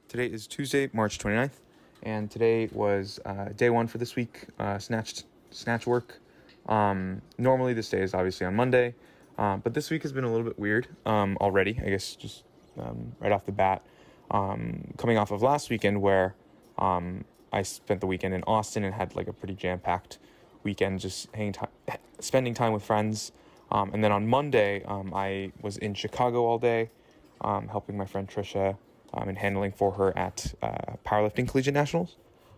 Today is Tuesday, March 29th, and today was day one for this week, Snatch work. Normally this day is obviously on Monday, but this week has been a little bit weird already, I guess, just right off the bat. Coming off of last weekend where I spent the weekend in Austin and had like a pretty jam-packed weekend, just spending time with friends. And then on Monday, I was in Chicago all day, helping my friend Trisha and handling for her at Powerlifting Collegiate Nationals.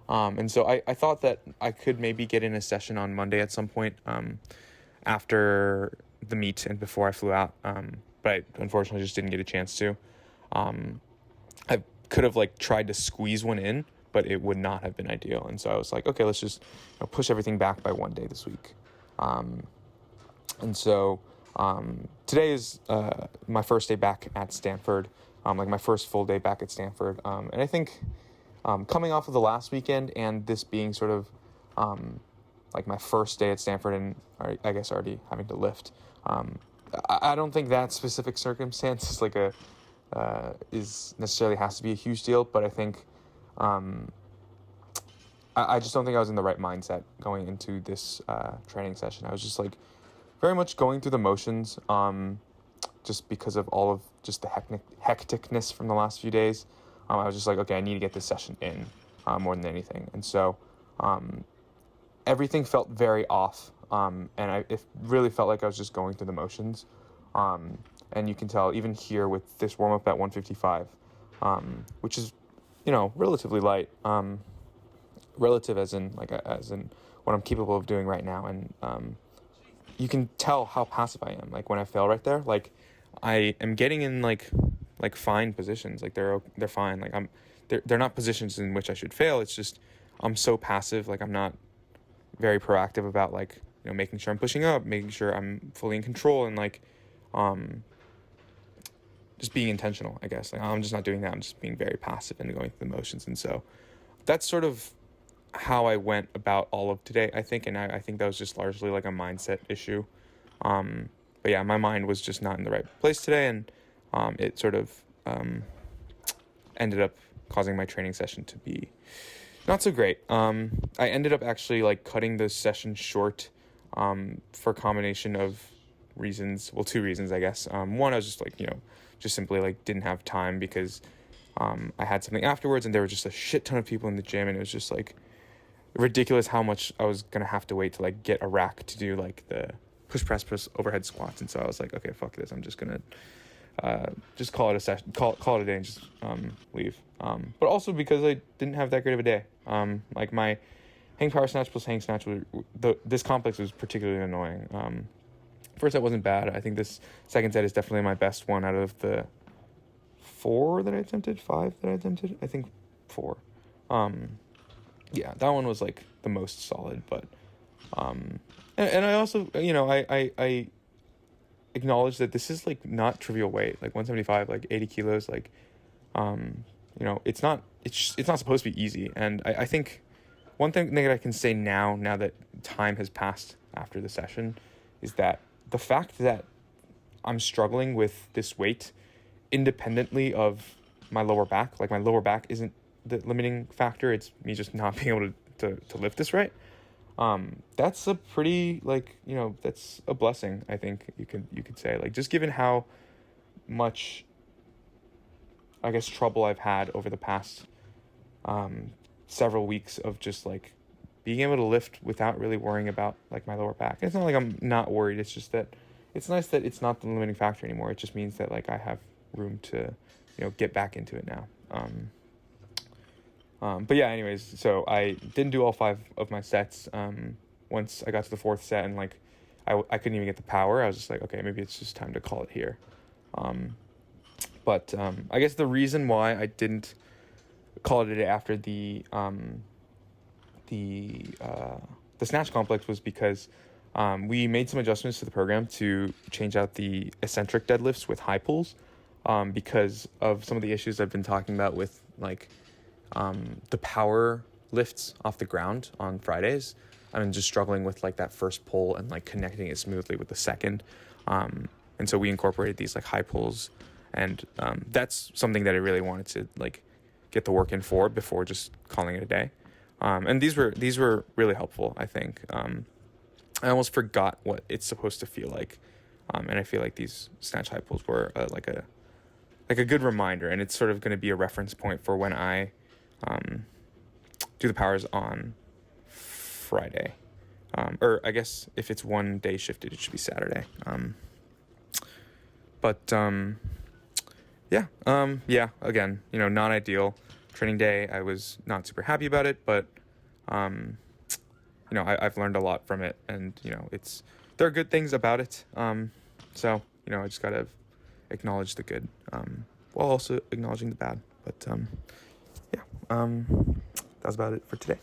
And so I thought that I could maybe get in a session on Monday at some point after the meet and before I flew out. But I unfortunately just didn't get a chance to. I could have tried to squeeze one in, but it would not have been ideal. And so I was like, okay, let's just push everything back by one day this week. And so today is my first day back at Stanford, my first full day back at Stanford. And I think coming off of the last weekend and this being sort of my first day at Stanford and I guess already having to lift, I don't think that specific circumstance is is necessarily has to be a huge deal, but I think I just don't think I was in the right mindset going into this training session. I was just very much going through the motions, just because of all of just the hecticness from the last few days. I was just okay, I need to get this session in more than anything. And so everything felt very off, and it really felt like I was just going through the motions. And you can tell even here with this warm-up at 155, which is, relatively light, relative as in what I'm capable of doing right now. And you can tell how passive I am. When I fail right there, I am getting in fine positions. They're fine. They're not positions in which I should fail. It's just I'm so passive. I'm not very proactive about making sure I'm pushing up, making sure I'm fully in control, and just being intentional, I guess. I'm just not doing that. I'm just being very passive and going through the motions. And so that's sort of how I went about all of today, I think. And I think that was just largely a mindset issue. But yeah, my mind was just not in the right place today. And it sort of ended up causing my training session to be not so great. I ended up actually cutting the session short for a combination of reasons. Well, two reasons, I guess. One, I was just just simply didn't have time because I had something afterwards and there were just a shit ton of people in the gym, and it was just ridiculous how much I was gonna have to wait to get a rack to do the push overhead squats. And so I was okay, fuck this, I'm just gonna just call it a session, call it a day and just leave. But also because I didn't have that great of a day. My hang power snatch plus hang snatch this complex was particularly annoying. First set wasn't bad. I think this second set is definitely my best one out of the 5 that I attempted. I think 4. Yeah, that one was the most solid, but and I also, I acknowledge that this is not trivial weight, 175, 80 kilos, it's not supposed to be easy. And I think one thing that I can say now that time has passed after the session is that the fact that I'm struggling with this weight independently of my lower back, my lower back isn't the limiting factor. It's me just not being able to lift this right. That's a pretty, that's a blessing, I think you could say. Just given how much, I guess, trouble I've had over the past several weeks of just being able to lift without really worrying about my lower back. It's not I'm not worried. It's just that it's nice that it's not the limiting factor anymore. It just means that I have room to get back into it now. But yeah, anyways, so I didn't do all 5 of my sets. Once I got to the 4th set and I couldn't even get the power, I was just okay, maybe it's just time to call it here. But I guess the reason why I didn't call it a day after the snatch complex was because we made some adjustments to the program to change out the eccentric deadlifts with high pulls, because of some of the issues I've been talking about with the power lifts off the ground on Fridays. I'm just struggling with that first pull and connecting it smoothly with the second. And so we incorporated these high pulls, and that's something that I really wanted to get the work in for before just calling it a day. And these were really helpful, I think. I almost forgot what it's supposed to feel like. And I feel like these snatch high pulls were like a good reminder, and it's sort of going to be a reference point for when I do the powers on Friday. Or I guess if it's one day shifted, it should be Saturday. Yeah, again, not ideal. Training day, I was not super happy about it, but, I've learned a lot from it, and, there are good things about it. So, I just gotta acknowledge the good, while also acknowledging the bad. But, that was about it for today.